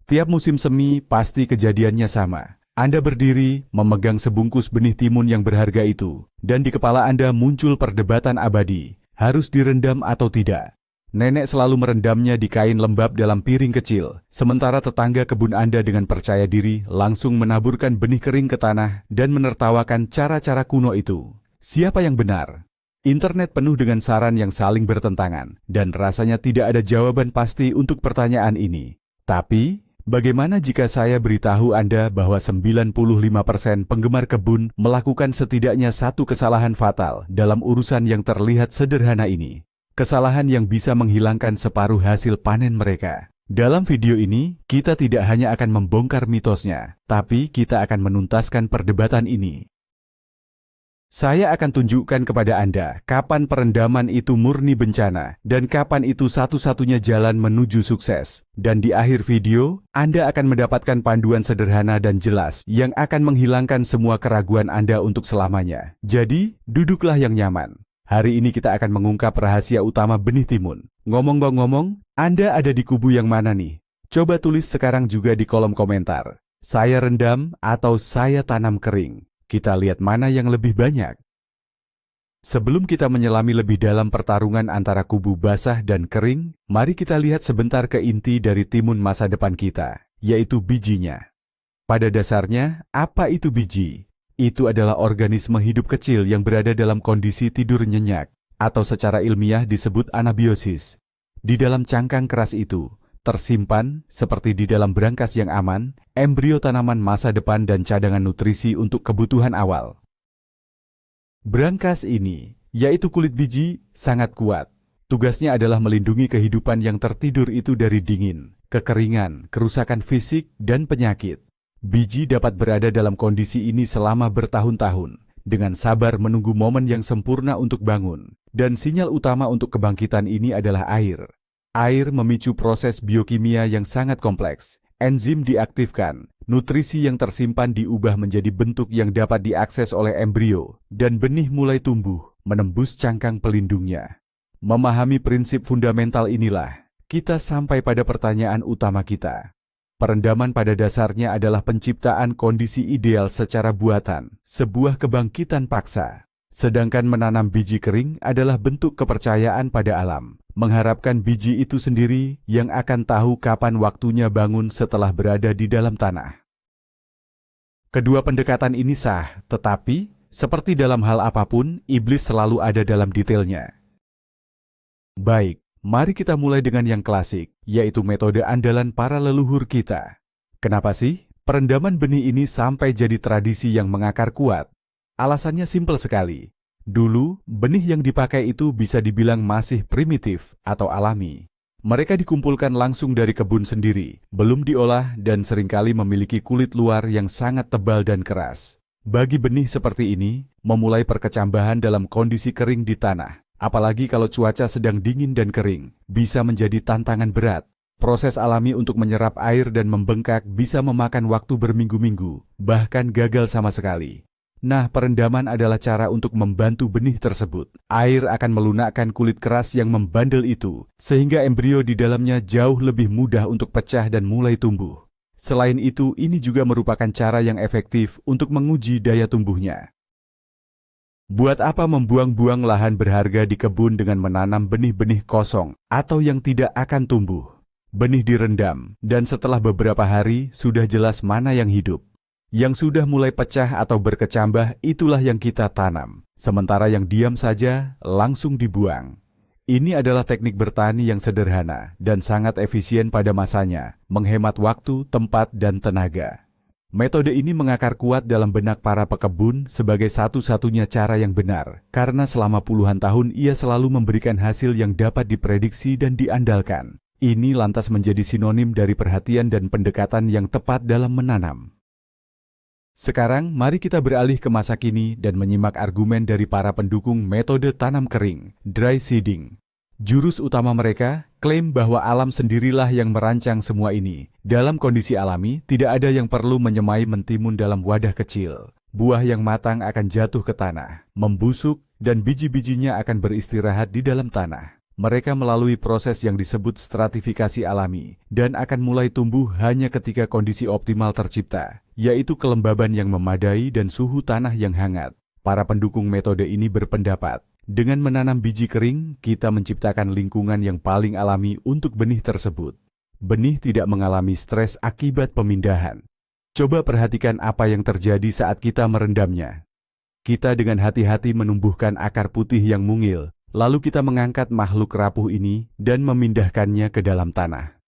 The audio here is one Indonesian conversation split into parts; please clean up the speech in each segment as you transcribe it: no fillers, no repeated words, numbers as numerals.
Tiap musim semi pasti kejadiannya sama. Anda berdiri, memegang sebungkus benih timun yang berharga itu, dan di kepala Anda muncul perdebatan abadi, harus direndam atau tidak. Nenek selalu merendamnya di kain lembab dalam piring kecil, sementara tetangga kebun Anda dengan percaya diri langsung menaburkan benih kering ke tanah dan menertawakan cara-cara kuno itu. Siapa yang benar? Internet penuh dengan saran yang saling bertentangan, dan rasanya tidak ada jawaban pasti untuk pertanyaan ini. Tapi, bagaimana jika saya beritahu Anda bahwa 95% penggemar kebun melakukan setidaknya satu kesalahan fatal dalam urusan yang terlihat sederhana ini? Kesalahan yang bisa menghilangkan separuh hasil panen mereka. Dalam video ini, kita tidak hanya akan membongkar mitosnya, tapi kita akan menuntaskan perdebatan ini. Saya akan tunjukkan kepada Anda kapan perendaman itu murni bencana dan kapan itu satu-satunya jalan menuju sukses. Dan di akhir video, Anda akan mendapatkan panduan sederhana dan jelas yang akan menghilangkan semua keraguan Anda untuk selamanya. Jadi, duduklah yang nyaman. Hari ini kita akan mengungkap rahasia utama benih timun. Ngomong-ngomong, Anda ada di kubu yang mana nih? Coba tulis sekarang juga di kolom komentar. Saya rendam atau saya tanam kering? Kita lihat mana yang lebih banyak. Sebelum kita menyelami lebih dalam pertarungan antara kubu basah dan kering, mari kita lihat sebentar ke inti dari timun masa depan kita, yaitu bijinya. Pada dasarnya, apa itu biji? Itu adalah organisme hidup kecil yang berada dalam kondisi tidur nyenyak, atau secara ilmiah disebut anabiosis. Di dalam cangkang keras itu, tersimpan, seperti di dalam brankas yang aman, embrio tanaman masa depan dan cadangan nutrisi untuk kebutuhan awal. Brankas ini, yaitu kulit biji, sangat kuat. Tugasnya adalah melindungi kehidupan yang tertidur itu dari dingin, kekeringan, kerusakan fisik, dan penyakit. Biji dapat berada dalam kondisi ini selama bertahun-tahun, dengan sabar menunggu momen yang sempurna untuk bangun. Dan sinyal utama untuk kebangkitan ini adalah air. Air memicu proses biokimia yang sangat kompleks. Enzim diaktifkan, nutrisi yang tersimpan diubah menjadi bentuk yang dapat diakses oleh embrio, dan benih mulai tumbuh, menembus cangkang pelindungnya. Memahami prinsip fundamental inilah, kita sampai pada pertanyaan utama kita. Perendaman pada dasarnya adalah penciptaan kondisi ideal secara buatan, sebuah kebangkitan paksa. Sedangkan menanam biji kering adalah bentuk kepercayaan pada alam, mengharapkan biji itu sendiri yang akan tahu kapan waktunya bangun setelah berada di dalam tanah. Kedua pendekatan ini sah, tetapi seperti dalam hal apapun, iblis selalu ada dalam detailnya. Baik, mari kita mulai dengan yang klasik, yaitu metode andalan para leluhur kita. Kenapa sih perendaman benih ini sampai jadi tradisi yang mengakar kuat? Alasannya simpel sekali. Dulu, benih yang dipakai itu bisa dibilang masih primitif atau alami. Mereka dikumpulkan langsung dari kebun sendiri, belum diolah dan seringkali memiliki kulit luar yang sangat tebal dan keras. Bagi benih seperti ini, memulai perkecambahan dalam kondisi kering di tanah, apalagi kalau cuaca sedang dingin dan kering, bisa menjadi tantangan berat. Proses alami untuk menyerap air dan membengkak bisa memakan waktu berminggu-minggu, bahkan gagal sama sekali. Nah, perendaman adalah cara untuk membantu benih tersebut. Air akan melunakkan kulit keras yang membandel itu, sehingga embrio di dalamnya jauh lebih mudah untuk pecah dan mulai tumbuh. Selain itu, ini juga merupakan cara yang efektif untuk menguji daya tumbuhnya. Buat apa membuang-buang lahan berharga di kebun dengan menanam benih-benih kosong atau yang tidak akan tumbuh? Benih direndam, dan setelah beberapa hari sudah jelas mana yang hidup. Yang sudah mulai pecah atau berkecambah itulah yang kita tanam, sementara yang diam saja langsung dibuang. Ini adalah teknik bertani yang sederhana dan sangat efisien pada masanya, menghemat waktu, tempat, dan tenaga. Metode ini mengakar kuat dalam benak para pekebun sebagai satu-satunya cara yang benar, karena selama puluhan tahun ia selalu memberikan hasil yang dapat diprediksi dan diandalkan. Ini lantas menjadi sinonim dari perhatian dan pendekatan yang tepat dalam menanam. Sekarang, mari kita beralih ke masa kini dan menyimak argumen dari para pendukung metode tanam kering, dry seeding. Jurus utama mereka, klaim bahwa alam sendirilah yang merancang semua ini. Dalam kondisi alami, tidak ada yang perlu menyemai mentimun dalam wadah kecil. Buah yang matang akan jatuh ke tanah, membusuk, dan biji-bijinya akan beristirahat di dalam tanah. Mereka melalui proses yang disebut stratifikasi alami dan akan mulai tumbuh hanya ketika kondisi optimal tercipta, yaitu kelembaban yang memadai dan suhu tanah yang hangat. Para pendukung metode ini berpendapat, dengan menanam biji kering, kita menciptakan lingkungan yang paling alami untuk benih tersebut. Benih tidak mengalami stres akibat pemindahan. Coba perhatikan apa yang terjadi saat kita merendamnya. Kita dengan hati-hati menumbuhkan akar putih yang mungil, lalu kita mengangkat makhluk rapuh ini dan memindahkannya ke dalam tanah.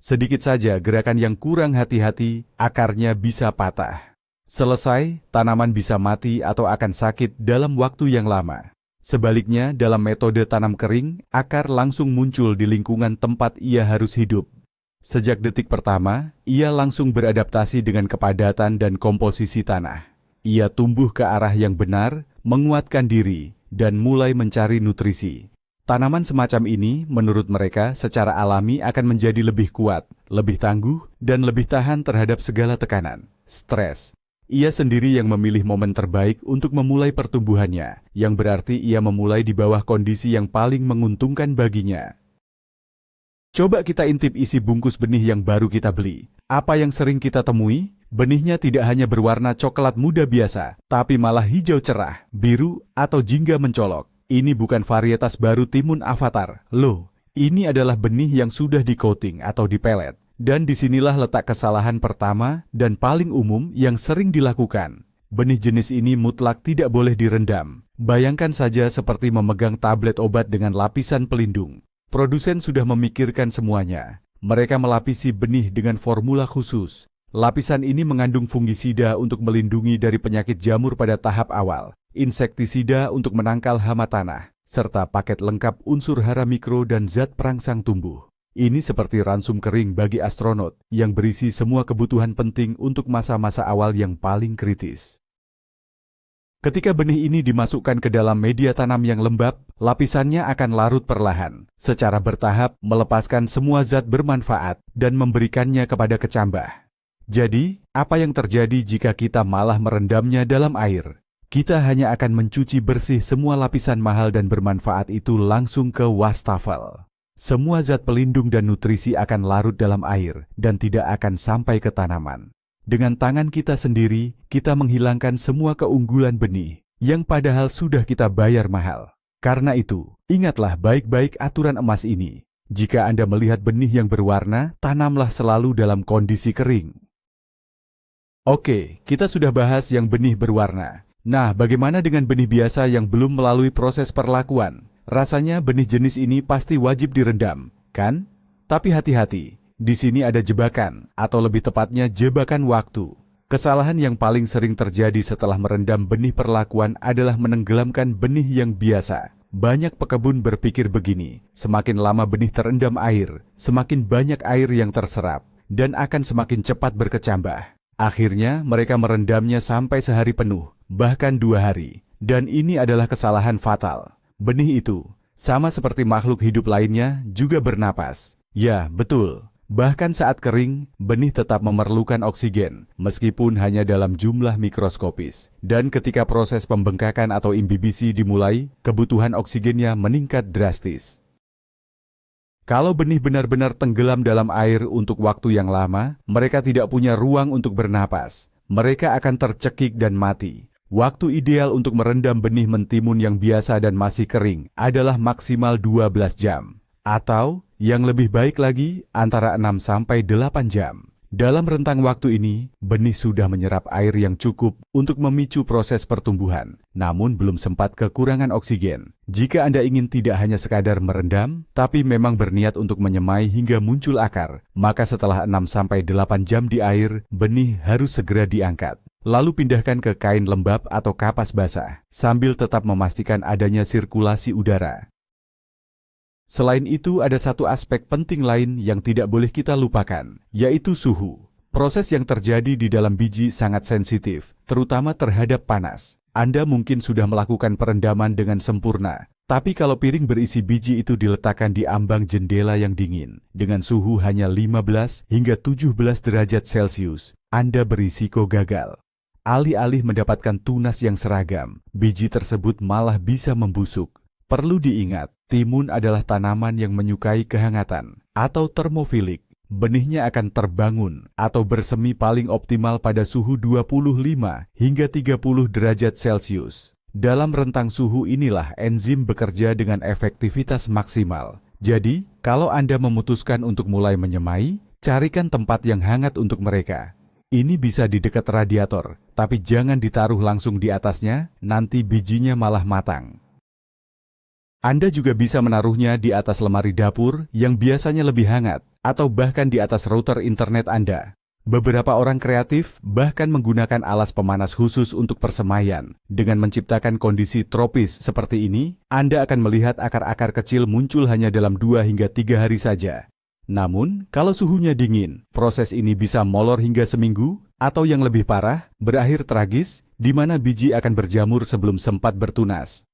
Sedikit saja gerakan yang kurang hati-hati, akarnya bisa patah. Selesai, tanaman bisa mati atau akan sakit dalam waktu yang lama. Sebaliknya, dalam metode tanam kering, akar langsung muncul di lingkungan tempat ia harus hidup. Sejak detik pertama, ia langsung beradaptasi dengan kepadatan dan komposisi tanah. Ia tumbuh ke arah yang benar, menguatkan diri, dan mulai mencari nutrisi. Tanaman semacam ini, menurut mereka, secara alami akan menjadi lebih kuat, lebih tangguh, dan lebih tahan terhadap segala tekanan, stres. Ia sendiri yang memilih momen terbaik untuk memulai pertumbuhannya, yang berarti ia memulai di bawah kondisi yang paling menguntungkan baginya. Coba kita intip isi bungkus benih yang baru kita beli. Apa yang sering kita temui? Benihnya tidak hanya berwarna coklat muda biasa, tapi malah hijau cerah, biru, atau jingga mencolok. Ini bukan varietas baru timun avatar. Loh, ini adalah benih yang sudah di-coating atau dipelet. Dan disinilah letak kesalahan pertama dan paling umum yang sering dilakukan. Benih jenis ini mutlak tidak boleh direndam. Bayangkan saja seperti memegang tablet obat dengan lapisan pelindung. Produsen sudah memikirkan semuanya. Mereka melapisi benih dengan formula khusus. Lapisan ini mengandung fungisida untuk melindungi dari penyakit jamur pada tahap awal, insektisida untuk menangkal hama tanah, serta paket lengkap unsur hara mikro dan zat perangsang tumbuh. Ini seperti ransum kering bagi astronot yang berisi semua kebutuhan penting untuk masa-masa awal yang paling kritis. Ketika benih ini dimasukkan ke dalam media tanam yang lembab, lapisannya akan larut perlahan, secara bertahap melepaskan semua zat bermanfaat dan memberikannya kepada kecambah. Jadi, apa yang terjadi jika kita malah merendamnya dalam air? Kita hanya akan mencuci bersih semua lapisan mahal dan bermanfaat itu langsung ke wastafel. Semua zat pelindung dan nutrisi akan larut dalam air dan tidak akan sampai ke tanaman. Dengan tangan kita sendiri, kita menghilangkan semua keunggulan benih yang padahal sudah kita bayar mahal. Karena itu, ingatlah baik-baik aturan emas ini. Jika Anda melihat benih yang berwarna, tanamlah selalu dalam kondisi kering. Oke, kita sudah bahas yang benih berwarna. Nah, bagaimana dengan benih biasa yang belum melalui proses perlakuan? Rasanya benih jenis ini pasti wajib direndam, kan? Tapi hati-hati, di sini ada jebakan, atau lebih tepatnya jebakan waktu. Kesalahan yang paling sering terjadi setelah merendam benih perlakuan adalah menenggelamkan benih yang biasa. Banyak pekebun berpikir begini, semakin lama benih terendam air, semakin banyak air yang terserap, dan akan semakin cepat berkecambah. Akhirnya, mereka merendamnya sampai sehari penuh, bahkan 2 hari. Dan ini adalah kesalahan fatal. Benih itu, sama seperti makhluk hidup lainnya, juga bernapas. Ya, betul. Bahkan saat kering, benih tetap memerlukan oksigen, meskipun hanya dalam jumlah mikroskopis. Dan ketika proses pembengkakan atau imbibisi dimulai, kebutuhan oksigennya meningkat drastis. Kalau benih benar-benar tenggelam dalam air untuk waktu yang lama, mereka tidak punya ruang untuk bernapas. Mereka akan tercekik dan mati. Waktu ideal untuk merendam benih mentimun yang biasa dan masih kering adalah maksimal 12 jam. Atau, yang lebih baik lagi, antara 6-8 jam. Dalam rentang waktu ini, benih sudah menyerap air yang cukup untuk memicu proses pertumbuhan, namun belum sempat kekurangan oksigen. Jika Anda ingin tidak hanya sekadar merendam, tapi memang berniat untuk menyemai hingga muncul akar, maka setelah 6-8 jam di air, benih harus segera diangkat. Lalu pindahkan ke kain lembab atau kapas basah, sambil tetap memastikan adanya sirkulasi udara. Selain itu, ada satu aspek penting lain yang tidak boleh kita lupakan, yaitu suhu. Proses yang terjadi di dalam biji sangat sensitif, terutama terhadap panas. Anda mungkin sudah melakukan perendaman dengan sempurna, tapi kalau piring berisi biji itu diletakkan di ambang jendela yang dingin, dengan suhu hanya 15 hingga 17 derajat Celcius, Anda berisiko gagal. Alih-alih mendapatkan tunas yang seragam, biji tersebut malah bisa membusuk. Perlu diingat, timun adalah tanaman yang menyukai kehangatan atau termofilik. Benihnya akan terbangun atau bersemi paling optimal pada suhu 25 hingga 30 derajat Celcius. Dalam rentang suhu inilah enzim bekerja dengan efektivitas maksimal. Jadi, kalau Anda memutuskan untuk mulai menyemai, carikan tempat yang hangat untuk mereka. Ini bisa di dekat radiator, tapi jangan ditaruh langsung di atasnya, nanti bijinya malah matang. Anda juga bisa menaruhnya di atas lemari dapur yang biasanya lebih hangat, atau bahkan di atas router internet Anda. Beberapa orang kreatif bahkan menggunakan alas pemanas khusus untuk persemaian. Dengan menciptakan kondisi tropis seperti ini, Anda akan melihat akar-akar kecil muncul hanya dalam 2 hingga 3 hari saja. Namun, kalau suhunya dingin, proses ini bisa molor hingga seminggu, atau yang lebih parah, berakhir tragis, di mana biji akan berjamur sebelum sempat bertunas.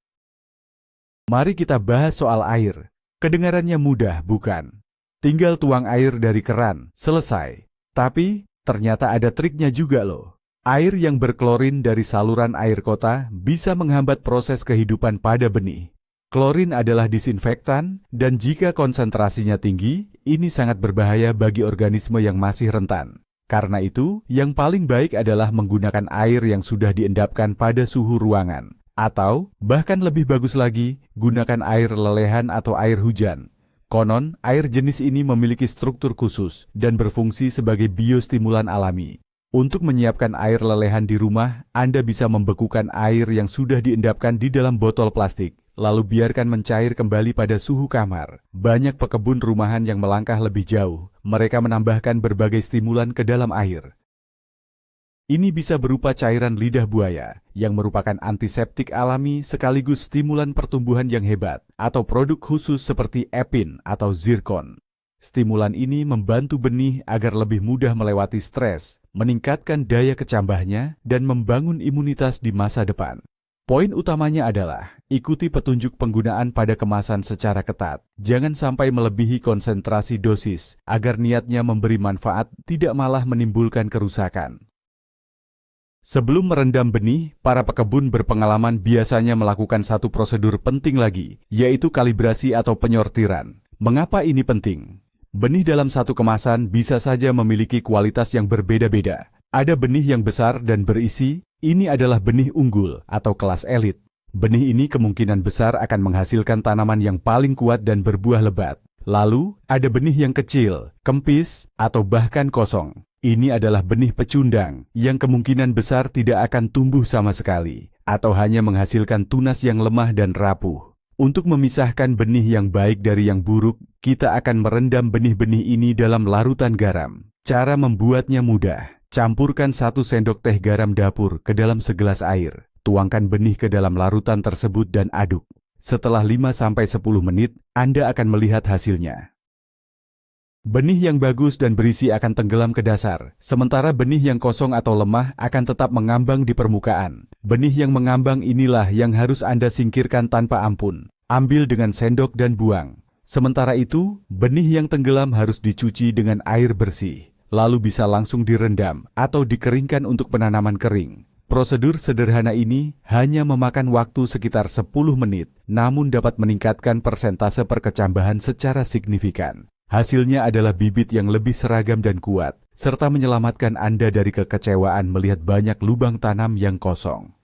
Mari kita bahas soal air. Kedengarannya mudah, bukan? Tinggal tuang air dari keran, selesai. Tapi, ternyata ada triknya juga loh. Air yang berklorin dari saluran air kota bisa menghambat proses kehidupan pada benih. Klorin adalah disinfektan, dan jika konsentrasinya tinggi, ini sangat berbahaya bagi organisme yang masih rentan. Karena itu, yang paling baik adalah menggunakan air yang sudah diendapkan pada suhu ruangan. Atau, bahkan lebih bagus lagi, gunakan air lelehan atau air hujan. Konon, air jenis ini memiliki struktur khusus dan berfungsi sebagai biostimulan alami. Untuk menyiapkan air lelehan di rumah, Anda bisa membekukan air yang sudah diendapkan di dalam botol plastik, lalu biarkan mencair kembali pada suhu kamar. Banyak pekebun rumahan yang melangkah lebih jauh. Mereka menambahkan berbagai stimulan ke dalam air. Ini bisa berupa cairan lidah buaya, yang merupakan antiseptik alami sekaligus stimulan pertumbuhan yang hebat, atau produk khusus seperti epin atau zirkon. Stimulan ini membantu benih agar lebih mudah melewati stres, meningkatkan daya kecambahnya, dan membangun imunitas di masa depan. Poin utamanya adalah, ikuti petunjuk penggunaan pada kemasan secara ketat. Jangan sampai melebihi konsentrasi dosis, agar niatnya memberi manfaat tidak malah menimbulkan kerusakan. Sebelum merendam benih, para pekebun berpengalaman biasanya melakukan satu prosedur penting lagi, yaitu kalibrasi atau penyortiran. Mengapa ini penting? Benih dalam satu kemasan bisa saja memiliki kualitas yang berbeda-beda. Ada benih yang besar dan berisi, ini adalah benih unggul atau kelas elit. Benih ini kemungkinan besar akan menghasilkan tanaman yang paling kuat dan berbuah lebat. Lalu, ada benih yang kecil, kempis, atau bahkan kosong. Ini adalah benih pecundang yang kemungkinan besar tidak akan tumbuh sama sekali, atau hanya menghasilkan tunas yang lemah dan rapuh. Untuk memisahkan benih yang baik dari yang buruk, kita akan merendam benih-benih ini dalam larutan garam. Cara membuatnya mudah. Campurkan 1 sendok teh garam dapur ke dalam segelas air. Tuangkan benih ke dalam larutan tersebut dan aduk. Setelah 5-10 menit, Anda akan melihat hasilnya. Benih yang bagus dan berisi akan tenggelam ke dasar, sementara benih yang kosong atau lemah akan tetap mengambang di permukaan. Benih yang mengambang inilah yang harus Anda singkirkan tanpa ampun. Ambil dengan sendok dan buang. Sementara itu, benih yang tenggelam harus dicuci dengan air bersih, lalu bisa langsung direndam atau dikeringkan untuk penanaman kering. Prosedur sederhana ini hanya memakan waktu sekitar 10 menit, namun dapat meningkatkan persentase perkecambahan secara signifikan. Hasilnya adalah bibit yang lebih seragam dan kuat, serta menyelamatkan Anda dari kekecewaan melihat banyak lubang tanam yang kosong.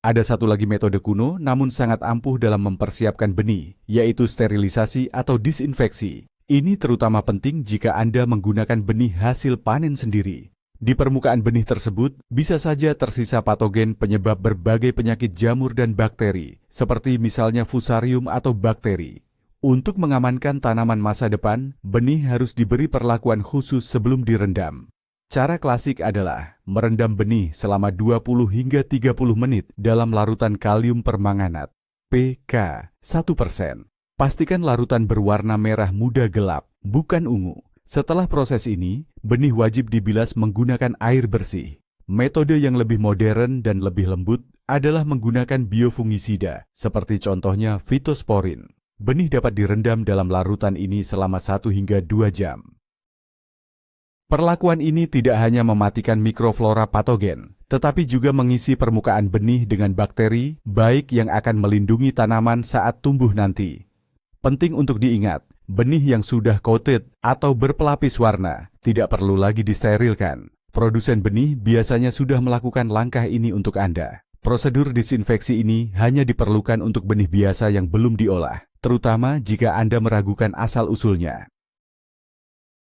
Ada satu lagi metode kuno namun sangat ampuh dalam mempersiapkan benih, yaitu sterilisasi atau disinfeksi. Ini terutama penting jika Anda menggunakan benih hasil panen sendiri. Di permukaan benih tersebut bisa saja tersisa patogen penyebab berbagai penyakit jamur dan bakteri, seperti misalnya fusarium atau bakteri. Untuk mengamankan tanaman masa depan, benih harus diberi perlakuan khusus sebelum direndam. Cara klasik adalah merendam benih selama 20 hingga 30 menit dalam larutan kalium permanganat, pK 1%. Pastikan larutan berwarna merah muda gelap, bukan ungu. Setelah proses ini, benih wajib dibilas menggunakan air bersih. Metode yang lebih modern dan lebih lembut adalah menggunakan biofungisida, seperti contohnya fitosporin. Benih dapat direndam dalam larutan ini selama 1 hingga 2 jam. Perlakuan ini tidak hanya mematikan mikroflora patogen, tetapi juga mengisi permukaan benih dengan bakteri baik yang akan melindungi tanaman saat tumbuh nanti. Penting untuk diingat, benih yang sudah coated atau berpelapis warna tidak perlu lagi disterilkan. Produsen benih biasanya sudah melakukan langkah ini untuk Anda. Prosedur disinfeksi ini hanya diperlukan untuk benih biasa yang belum diolah, terutama jika Anda meragukan asal-usulnya.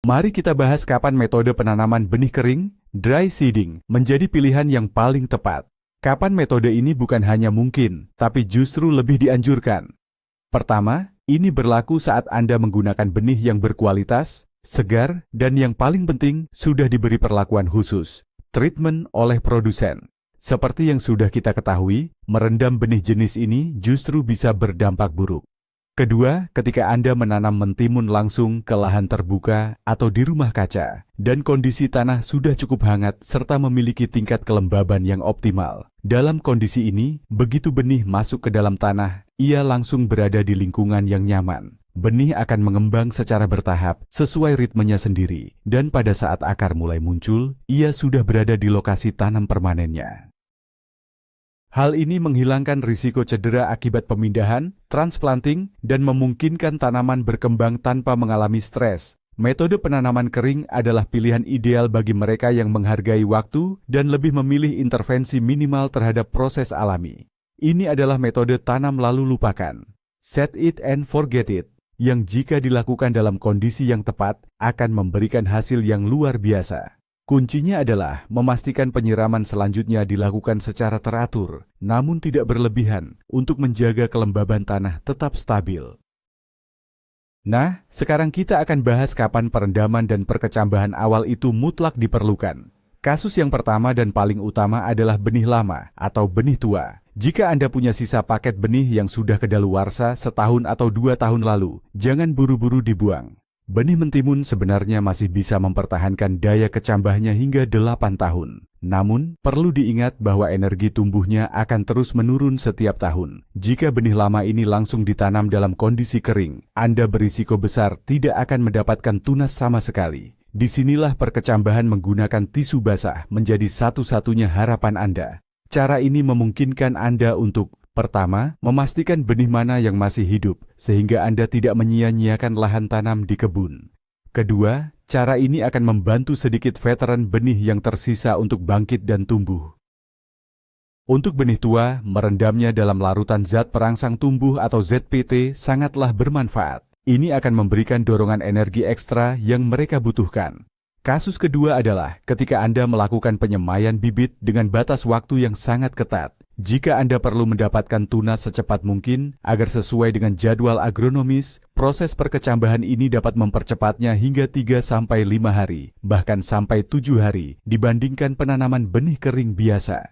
Mari kita bahas kapan metode penanaman benih kering, dry seeding, menjadi pilihan yang paling tepat. Kapan metode ini bukan hanya mungkin, tapi justru lebih dianjurkan. Pertama, ini berlaku saat Anda menggunakan benih yang berkualitas, segar, dan yang paling penting, sudah diberi perlakuan khusus, treatment oleh produsen. Seperti yang sudah kita ketahui, merendam benih jenis ini justru bisa berdampak buruk. Kedua, ketika Anda menanam mentimun langsung ke lahan terbuka atau di rumah kaca, dan kondisi tanah sudah cukup hangat serta memiliki tingkat kelembaban yang optimal. Dalam kondisi ini, begitu benih masuk ke dalam tanah, ia langsung berada di lingkungan yang nyaman. Benih akan mengembang secara bertahap sesuai ritmenya sendiri, dan pada saat akar mulai muncul, ia sudah berada di lokasi tanam permanennya. Hal ini menghilangkan risiko cedera akibat pemindahan, transplanting, dan memungkinkan tanaman berkembang tanpa mengalami stres. Metode penanaman kering adalah pilihan ideal bagi mereka yang menghargai waktu dan lebih memilih intervensi minimal terhadap proses alami. Ini adalah metode tanam lalu lupakan, set it and forget it, yang jika dilakukan dalam kondisi yang tepat akan memberikan hasil yang luar biasa. Kuncinya adalah memastikan penyiraman selanjutnya dilakukan secara teratur, namun tidak berlebihan untuk menjaga kelembaban tanah tetap stabil. Nah, sekarang kita akan bahas kapan perendaman dan perkecambahan awal itu mutlak diperlukan. Kasus yang pertama dan paling utama adalah benih lama atau benih tua. Jika Anda punya sisa paket benih yang sudah kedaluarsa setahun atau 2 tahun lalu, jangan buru-buru dibuang. Benih mentimun sebenarnya masih bisa mempertahankan daya kecambahnya hingga 8 tahun. Namun, perlu diingat bahwa energi tumbuhnya akan terus menurun setiap tahun. Jika benih lama ini langsung ditanam dalam kondisi kering, Anda berisiko besar tidak akan mendapatkan tunas sama sekali. Disinilah perkecambahan menggunakan tisu basah menjadi satu-satunya harapan Anda. Cara ini memungkinkan Anda untuk pertama, memastikan benih mana yang masih hidup, sehingga Anda tidak menyia-nyiakan lahan tanam di kebun. Kedua, cara ini akan membantu sedikit veteran benih yang tersisa untuk bangkit dan tumbuh. Untuk benih tua, merendamnya dalam larutan zat perangsang tumbuh atau ZPT sangatlah bermanfaat. Ini akan memberikan dorongan energi ekstra yang mereka butuhkan. Kasus kedua adalah ketika Anda melakukan penyemaian bibit dengan batas waktu yang sangat ketat. Jika Anda perlu mendapatkan tunas secepat mungkin agar sesuai dengan jadwal agronomis, proses perkecambahan ini dapat mempercepatnya hingga 3-5 hari, bahkan sampai 7 hari dibandingkan penanaman benih kering biasa.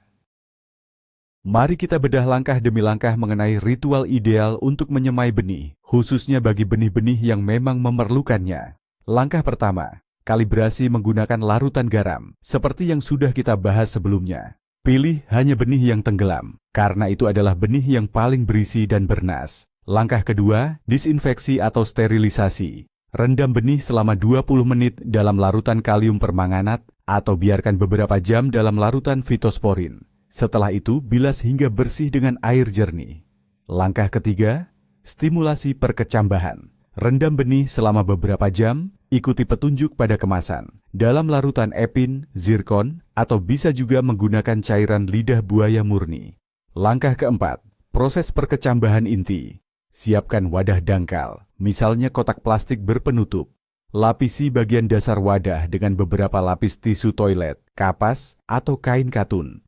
Mari kita bedah langkah demi langkah mengenai ritual ideal untuk menyemai benih, khususnya bagi benih-benih yang memang memerlukannya. Langkah pertama, kalibrasi menggunakan larutan garam, seperti yang sudah kita bahas sebelumnya. Pilih hanya benih yang tenggelam, karena itu adalah benih yang paling berisi dan bernas. Langkah kedua, disinfeksi atau sterilisasi. Rendam benih selama 20 menit dalam larutan kalium permanganat atau biarkan beberapa jam dalam larutan fitosporin. Setelah itu, bilas hingga bersih dengan air jernih. Langkah ketiga, stimulasi perkecambahan. Rendam benih selama beberapa jam, ikuti petunjuk pada kemasan, dalam larutan epin, zirkon, atau bisa juga menggunakan cairan lidah buaya murni. Langkah keempat, proses perkecambahan inti. Siapkan wadah dangkal, misalnya kotak plastik berpenutup. Lapisi bagian dasar wadah dengan beberapa lapis tisu toilet, kapas, atau kain katun.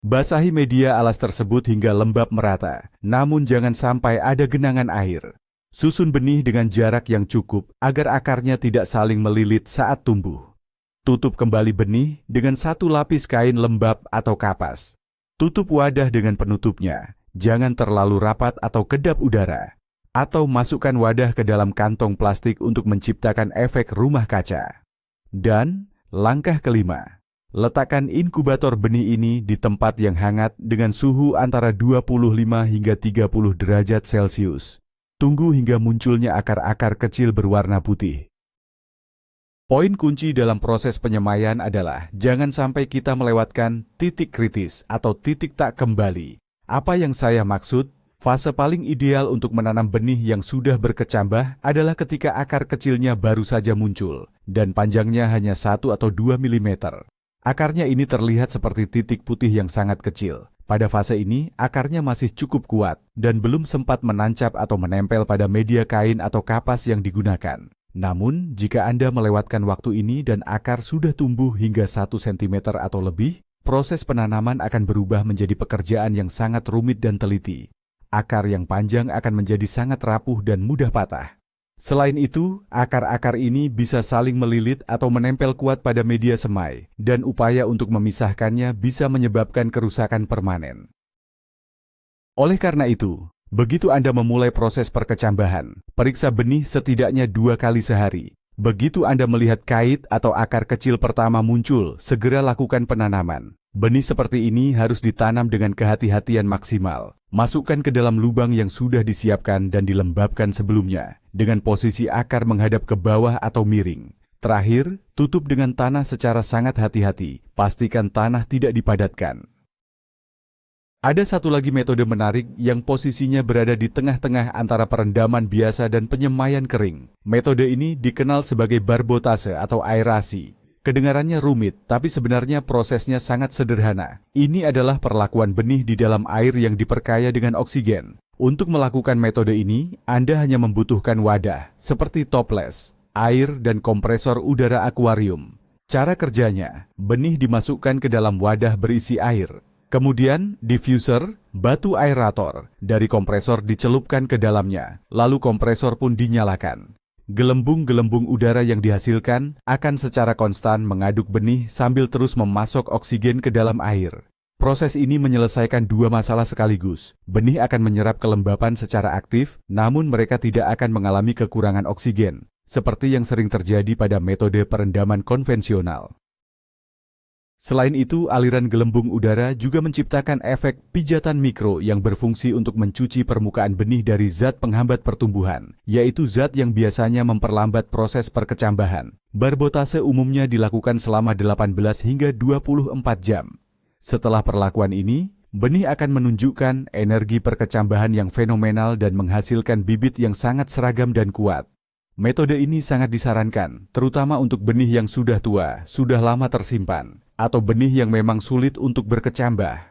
Basahi media alas tersebut hingga lembab merata, namun jangan sampai ada genangan air. Susun benih dengan jarak yang cukup agar akarnya tidak saling melilit saat tumbuh. Tutup kembali benih dengan satu lapis kain lembab atau kapas. Tutup wadah dengan penutupnya, jangan terlalu rapat atau kedap udara. Atau masukkan wadah ke dalam kantong plastik untuk menciptakan efek rumah kaca. Dan langkah kelima, letakkan inkubator benih ini di tempat yang hangat dengan suhu antara 25 hingga 30 derajat Celcius. Tunggu hingga munculnya akar-akar kecil berwarna putih. Poin kunci dalam proses penyemaian adalah jangan sampai kita melewatkan titik kritis atau titik tak kembali. Apa yang saya maksud? Fase paling ideal untuk menanam benih yang sudah berkecambah adalah ketika akar kecilnya baru saja muncul dan panjangnya hanya 1 atau 2 mm. Akarnya ini terlihat seperti titik putih yang sangat kecil. Pada fase ini, akarnya masih cukup kuat dan belum sempat menancap atau menempel pada media kain atau kapas yang digunakan. Namun, jika Anda melewatkan waktu ini dan akar sudah tumbuh hingga 1 cm atau lebih, proses penanaman akan berubah menjadi pekerjaan yang sangat rumit dan teliti. Akar yang panjang akan menjadi sangat rapuh dan mudah patah. Selain itu, akar-akar ini bisa saling melilit atau menempel kuat pada media semai, dan upaya untuk memisahkannya bisa menyebabkan kerusakan permanen. Oleh karena itu, begitu Anda memulai proses perkecambahan, periksa benih setidaknya 2 kali sehari. Begitu Anda melihat kait atau akar kecil pertama muncul, segera lakukan penanaman. Benih seperti ini harus ditanam dengan kehati-hatian maksimal. Masukkan ke dalam lubang yang sudah disiapkan dan dilembabkan sebelumnya, dengan posisi akar menghadap ke bawah atau miring. Terakhir, tutup dengan tanah secara sangat hati-hati. Pastikan tanah tidak dipadatkan. Ada satu lagi metode menarik yang posisinya berada di tengah-tengah antara perendaman biasa dan penyemaian kering. Metode ini dikenal sebagai barbotase atau aerasi. Kedengarannya rumit, tapi sebenarnya prosesnya sangat sederhana. Ini adalah perlakuan benih di dalam air yang diperkaya dengan oksigen. Untuk melakukan metode ini, Anda hanya membutuhkan wadah, seperti toples, air, dan kompresor udara akuarium. Cara kerjanya, benih dimasukkan ke dalam wadah berisi air. Kemudian, diffuser, batu aerator, dari kompresor dicelupkan ke dalamnya, lalu kompresor pun dinyalakan. Gelembung-gelembung udara yang dihasilkan akan secara konstan mengaduk benih sambil terus memasok oksigen ke dalam air. Proses ini menyelesaikan 2 masalah sekaligus. Benih akan menyerap kelembapan secara aktif, namun mereka tidak akan mengalami kekurangan oksigen, seperti yang sering terjadi pada metode perendaman konvensional. Selain itu, aliran gelembung udara juga menciptakan efek pijatan mikro yang berfungsi untuk mencuci permukaan benih dari zat penghambat pertumbuhan, yaitu zat yang biasanya memperlambat proses perkecambahan. Barbotase umumnya dilakukan selama 18 hingga 24 jam. Setelah perlakuan ini, benih akan menunjukkan energi perkecambahan yang fenomenal dan menghasilkan bibit yang sangat seragam dan kuat. Metode ini sangat disarankan, terutama untuk benih yang sudah tua, sudah lama tersimpan, atau benih yang memang sulit untuk berkecambah.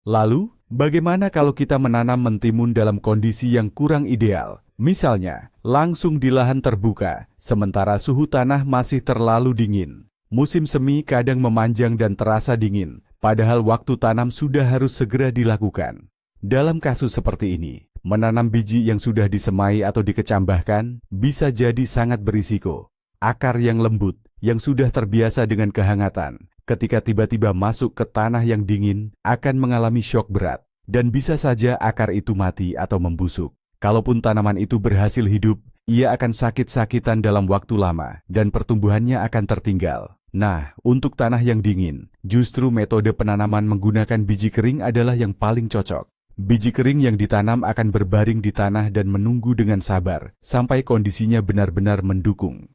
Lalu, bagaimana kalau kita menanam mentimun dalam kondisi yang kurang ideal? Misalnya, langsung di lahan terbuka, sementara suhu tanah masih terlalu dingin. Musim semi kadang memanjang dan terasa dingin, padahal waktu tanam sudah harus segera dilakukan. Dalam kasus seperti ini, menanam biji yang sudah disemai atau dikecambahkan bisa jadi sangat berisiko. Akar yang lembut, yang sudah terbiasa dengan kehangatan, ketika tiba-tiba masuk ke tanah yang dingin, akan mengalami syok berat, dan bisa saja akar itu mati atau membusuk. Kalaupun tanaman itu berhasil hidup, ia akan sakit-sakitan dalam waktu lama, dan pertumbuhannya akan tertinggal. Nah, untuk tanah yang dingin, justru metode penanaman menggunakan biji kering adalah yang paling cocok. Biji kering yang ditanam akan berbaring di tanah dan menunggu dengan sabar, sampai kondisinya benar-benar mendukung.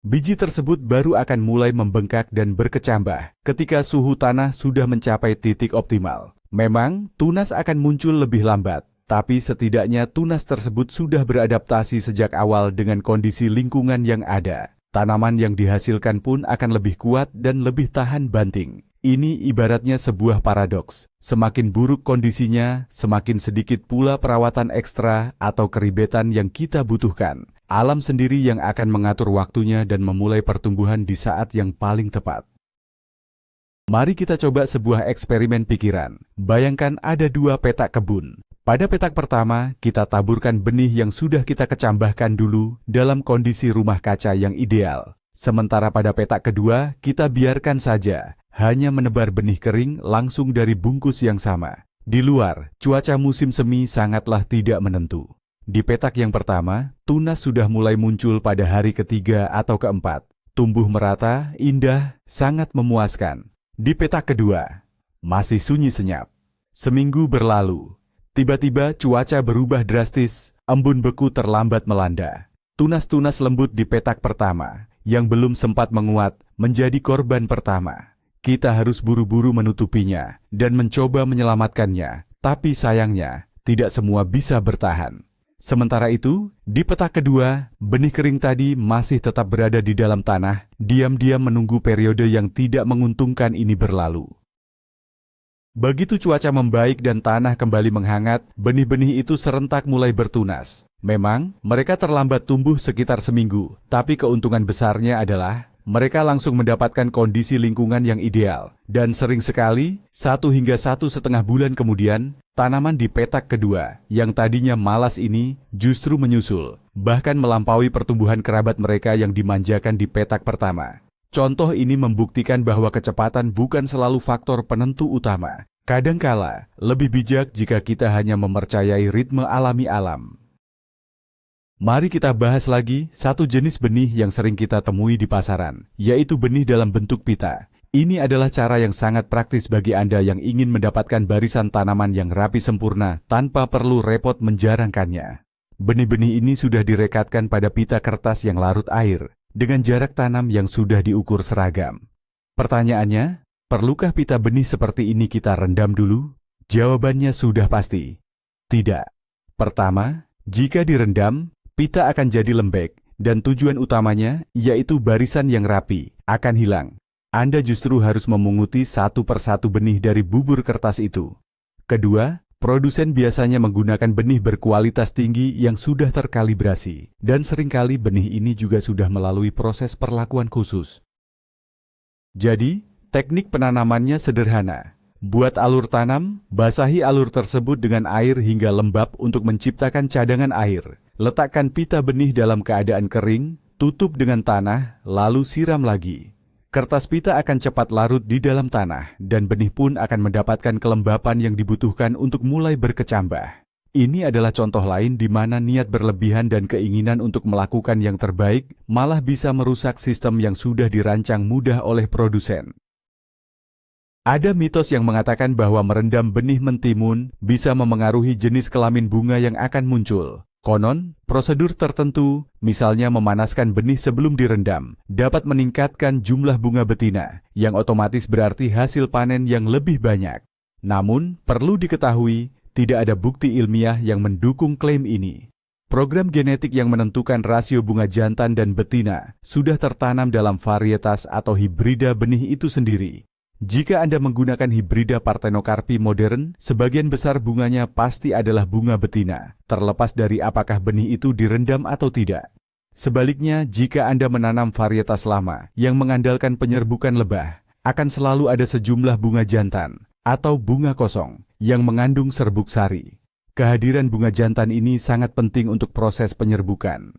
Biji tersebut baru akan mulai membengkak dan berkecambah ketika suhu tanah sudah mencapai titik optimal. Memang, tunas akan muncul lebih lambat, tapi setidaknya tunas tersebut sudah beradaptasi sejak awal dengan kondisi lingkungan yang ada. Tanaman yang dihasilkan pun akan lebih kuat dan lebih tahan banting. Ini ibaratnya sebuah paradoks. Semakin buruk kondisinya, semakin sedikit pula perawatan ekstra atau keribetan yang kita butuhkan. Alam sendiri yang akan mengatur waktunya dan memulai pertumbuhan di saat yang paling tepat. Mari kita coba sebuah eksperimen pikiran. Bayangkan ada 2 petak kebun. Pada petak pertama, kita taburkan benih yang sudah kita kecambahkan dulu dalam kondisi rumah kaca yang ideal. Sementara pada petak kedua, kita biarkan saja, hanya menebar benih kering langsung dari bungkus yang sama. Di luar, cuaca musim semi sangatlah tidak menentu. Di petak yang pertama, tunas sudah mulai muncul pada hari ketiga atau keempat. Tumbuh merata, indah, sangat memuaskan. Di petak kedua, masih sunyi senyap. Seminggu berlalu. Tiba-tiba cuaca berubah drastis, embun beku terlambat melanda. Tunas-tunas lembut di petak pertama, yang belum sempat menguat, menjadi korban pertama. Kita harus buru-buru menutupinya dan mencoba menyelamatkannya, tapi sayangnya, tidak semua bisa bertahan. Sementara itu, di petak kedua, benih kering tadi masih tetap berada di dalam tanah, diam-diam menunggu periode yang tidak menguntungkan ini berlalu. Begitu cuaca membaik dan tanah kembali menghangat, benih-benih itu serentak mulai bertunas. Memang, mereka terlambat tumbuh sekitar seminggu, tapi keuntungan besarnya adalah mereka langsung mendapatkan kondisi lingkungan yang ideal. Dan sering sekali, 1 hingga 1,5 bulan kemudian, tanaman di petak kedua, yang tadinya malas ini, justru menyusul, bahkan melampaui pertumbuhan kerabat mereka yang dimanjakan di petak pertama. Contoh ini membuktikan bahwa kecepatan bukan selalu faktor penentu utama. Kadangkala, lebih bijak jika kita hanya mempercayai ritme alami alam. Mari kita bahas lagi satu jenis benih yang sering kita temui di pasaran, yaitu benih dalam bentuk pita. Ini adalah cara yang sangat praktis bagi Anda yang ingin mendapatkan barisan tanaman yang rapi sempurna tanpa perlu repot menjarangkannya. Benih-benih ini sudah direkatkan pada pita kertas yang larut air, dengan jarak tanam yang sudah diukur seragam. Pertanyaannya, perlukah pita benih seperti ini kita rendam dulu? Jawabannya sudah pasti. Tidak. Pertama, jika direndam, pita akan jadi lembek, dan tujuan utamanya, yaitu barisan yang rapi, akan hilang. Anda justru harus memunguti satu persatu benih dari bubur kertas itu. Kedua, produsen biasanya menggunakan benih berkualitas tinggi yang sudah terkalibrasi, dan seringkali benih ini juga sudah melalui proses perlakuan khusus. Jadi, teknik penanamannya sederhana. Buat alur tanam, basahi alur tersebut dengan air hingga lembab untuk menciptakan cadangan air. Letakkan pita benih dalam keadaan kering, tutup dengan tanah, lalu siram lagi. Kertas pita akan cepat larut di dalam tanah, dan benih pun akan mendapatkan kelembapan yang dibutuhkan untuk mulai berkecambah. Ini adalah contoh lain di mana niat berlebihan dan keinginan untuk melakukan yang terbaik malah bisa merusak sistem yang sudah dirancang mudah oleh produsen. Ada mitos yang mengatakan bahwa merendam benih mentimun bisa memengaruhi jenis kelamin bunga yang akan muncul. Konon, prosedur tertentu, misalnya memanaskan benih sebelum direndam, dapat meningkatkan jumlah bunga betina, yang otomatis berarti hasil panen yang lebih banyak. Namun, perlu diketahui, tidak ada bukti ilmiah yang mendukung klaim ini. Program genetik yang menentukan rasio bunga jantan dan betina sudah tertanam dalam varietas atau hibrida benih itu sendiri. Jika Anda menggunakan hibrida Parthenocarpi modern, sebagian besar bunganya pasti adalah bunga betina, terlepas dari apakah benih itu direndam atau tidak. Sebaliknya, jika Anda menanam varietas lama yang mengandalkan penyerbukan lebah, akan selalu ada sejumlah bunga jantan atau bunga kosong yang mengandung serbuk sari. Kehadiran bunga jantan ini sangat penting untuk proses penyerbukan.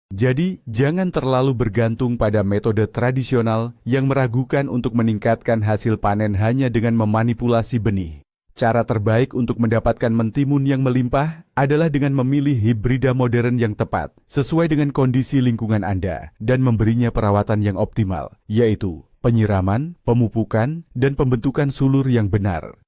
Jadi, jangan terlalu bergantung pada metode tradisional yang meragukan untuk meningkatkan hasil panen hanya dengan memanipulasi benih. Cara terbaik untuk mendapatkan mentimun yang melimpah adalah dengan memilih hibrida modern yang tepat, sesuai dengan kondisi lingkungan Anda, dan memberinya perawatan yang optimal, yaitu penyiraman, pemupukan, dan pembentukan sulur yang benar.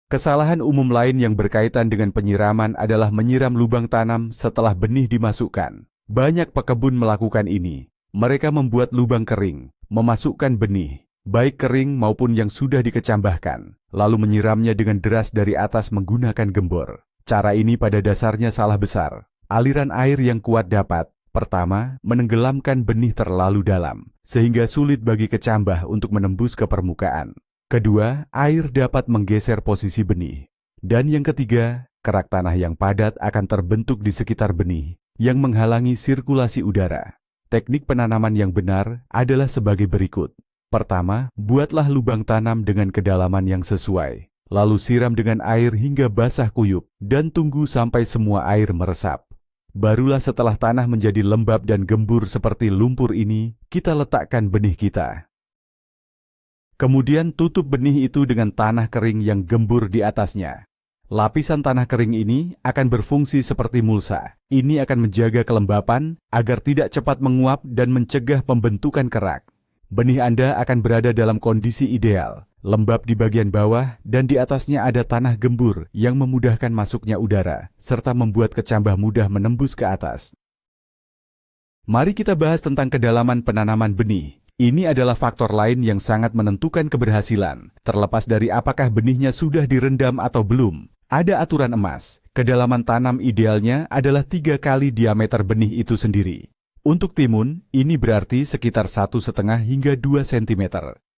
Kesalahan umum lain yang berkaitan dengan penyiraman adalah menyiram lubang tanam setelah benih dimasukkan. Banyak pekebun melakukan ini. Mereka membuat lubang kering, memasukkan benih, baik kering maupun yang sudah dikecambahkan, lalu menyiramnya dengan deras dari atas menggunakan gembor. Cara ini pada dasarnya salah besar. Aliran air yang kuat dapat, pertama, menenggelamkan benih terlalu dalam, sehingga sulit bagi kecambah untuk menembus ke permukaan. Kedua, air dapat menggeser posisi benih. Dan yang ketiga, kerak tanah yang padat akan terbentuk di sekitar benih, yang menghalangi sirkulasi udara. Teknik penanaman yang benar adalah sebagai berikut. Pertama, buatlah lubang tanam dengan kedalaman yang sesuai. Lalu siram dengan air hingga basah kuyup, dan tunggu sampai semua air meresap. Barulah setelah tanah menjadi lembab dan gembur seperti lumpur ini, kita letakkan benih kita. Kemudian tutup benih itu dengan tanah kering yang gembur di atasnya. Lapisan tanah kering ini akan berfungsi seperti mulsa. Ini akan menjaga kelembapan agar tidak cepat menguap dan mencegah pembentukan kerak. benih Anda akan berada dalam kondisi ideal, lembab di bagian bawah dan di atasnya ada tanah gembur yang memudahkan masuknya udara, serta membuat kecambah mudah menembus ke atas. Mari kita bahas tentang kedalaman penanaman benih. Ini adalah faktor lain yang sangat menentukan keberhasilan, terlepas dari apakah benihnya sudah direndam atau belum. Ada aturan emas, kedalaman tanam idealnya adalah 3 kali diameter benih itu sendiri. Untuk timun, ini berarti sekitar 1,5 hingga 2 cm.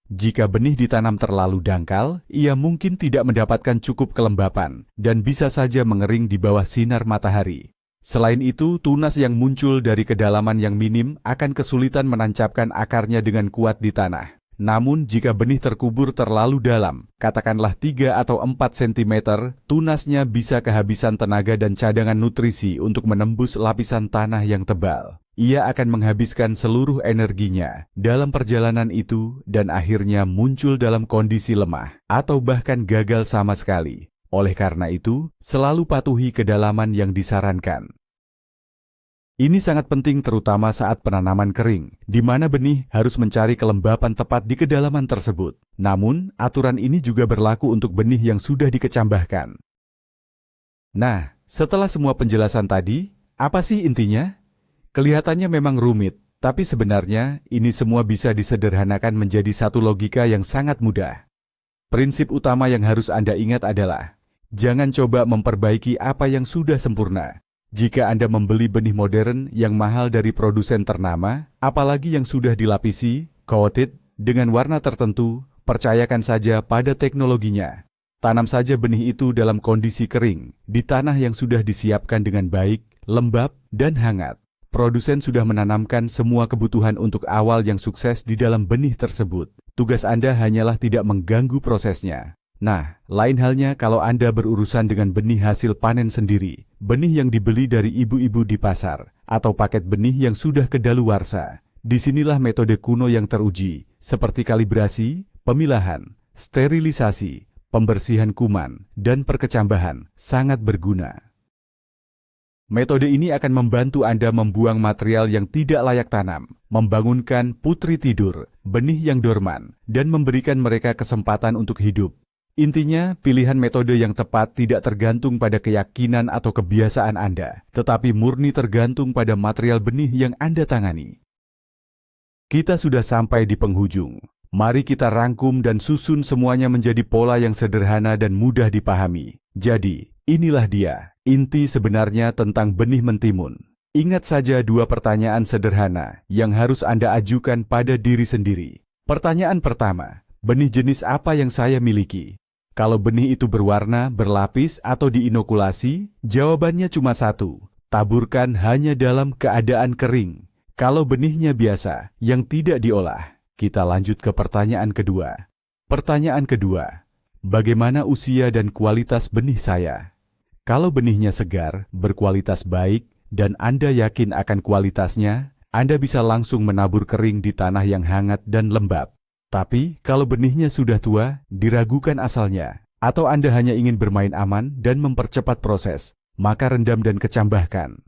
Jika benih ditanam terlalu dangkal, ia mungkin tidak mendapatkan cukup kelembapan dan bisa saja mengering di bawah sinar matahari. Selain itu, tunas yang muncul dari kedalaman yang minim akan kesulitan menancapkan akarnya dengan kuat di tanah. Namun, jika benih terkubur terlalu dalam, katakanlah 3 atau 4 cm, tunasnya bisa kehabisan tenaga dan cadangan nutrisi untuk menembus lapisan tanah yang tebal. Ia akan menghabiskan seluruh energinya dalam perjalanan itu dan akhirnya muncul dalam kondisi lemah atau bahkan gagal sama sekali. Oleh karena itu, selalu patuhi kedalaman yang disarankan. Ini sangat penting terutama saat penanaman kering, di mana benih harus mencari kelembapan tepat di kedalaman tersebut. Namun, aturan ini juga berlaku untuk benih yang sudah dikecambahkan. Nah, setelah semua penjelasan tadi, apa sih intinya? Kelihatannya memang rumit, tapi sebenarnya ini semua bisa disederhanakan menjadi satu logika yang sangat mudah. Prinsip utama yang harus Anda ingat adalah, jangan coba memperbaiki apa yang sudah sempurna. Jika Anda membeli benih modern yang mahal dari produsen ternama, apalagi yang sudah dilapisi, coated, dengan warna tertentu, percayakan saja pada teknologinya. Tanam saja benih itu dalam kondisi kering, di tanah yang sudah disiapkan dengan baik, lembab, dan hangat. Produsen sudah menanamkan semua kebutuhan untuk awal yang sukses di dalam benih tersebut. Tugas Anda hanyalah tidak mengganggu prosesnya. Nah, lain halnya kalau Anda berurusan dengan benih hasil panen sendiri, benih yang dibeli dari ibu-ibu di pasar, atau paket benih yang sudah kedaluarsa. Disinilah metode kuno yang teruji, seperti kalibrasi, pemilahan, sterilisasi, pembersihan kuman, dan perkecambahan, sangat berguna. Metode ini akan membantu Anda membuang material yang tidak layak tanam, membangunkan putri tidur, benih yang dorman, dan memberikan mereka kesempatan untuk hidup. Intinya, pilihan metode yang tepat tidak tergantung pada keyakinan atau kebiasaan Anda, tetapi murni tergantung pada material benih yang Anda tangani. Kita sudah sampai di penghujung. Mari kita rangkum dan susun semuanya menjadi pola yang sederhana dan mudah dipahami. Jadi, inilah dia, inti sebenarnya tentang benih mentimun. Ingat saja 2 pertanyaan sederhana yang harus Anda ajukan pada diri sendiri. Pertanyaan pertama, benih jenis apa yang saya miliki? Kalau benih itu berwarna, berlapis, atau diinokulasi, jawabannya cuma 1. Taburkan hanya dalam keadaan kering. Kalau benihnya biasa, yang tidak diolah. Kita lanjut ke pertanyaan kedua. Pertanyaan kedua, bagaimana usia dan kualitas benih saya? Kalau benihnya segar, berkualitas baik, dan Anda yakin akan kualitasnya, Anda bisa langsung menabur kering di tanah yang hangat dan lembab. Tapi, kalau benihnya sudah tua, diragukan asalnya, atau Anda hanya ingin bermain aman dan mempercepat proses, maka rendam dan kecambahkan.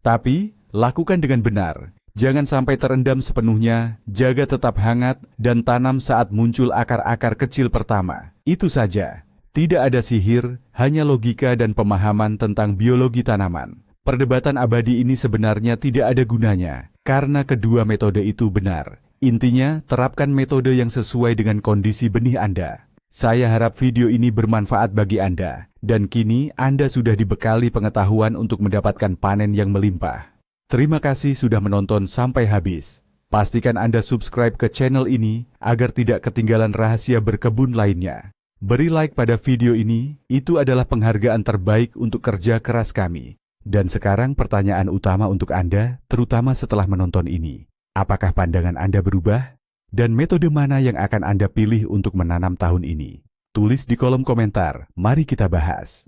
Tapi, lakukan dengan benar. Jangan sampai terendam sepenuhnya, jaga tetap hangat, dan tanam saat muncul akar-akar kecil pertama. Itu saja. Tidak ada sihir, hanya logika dan pemahaman tentang biologi tanaman. Perdebatan abadi ini sebenarnya tidak ada gunanya, karena kedua metode itu benar. Intinya, terapkan metode yang sesuai dengan kondisi benih Anda. Saya harap video ini bermanfaat bagi Anda, dan kini Anda sudah dibekali pengetahuan untuk mendapatkan panen yang melimpah. Terima kasih sudah menonton sampai habis. Pastikan Anda subscribe ke channel ini agar tidak ketinggalan rahasia berkebun lainnya. Beri like pada video ini, itu adalah penghargaan terbaik untuk kerja keras kami. Dan sekarang pertanyaan utama untuk Anda, terutama setelah menonton ini. Apakah pandangan Anda berubah? Dan metode mana yang akan Anda pilih untuk menanam tahun ini? Tulis di kolom komentar, mari kita bahas.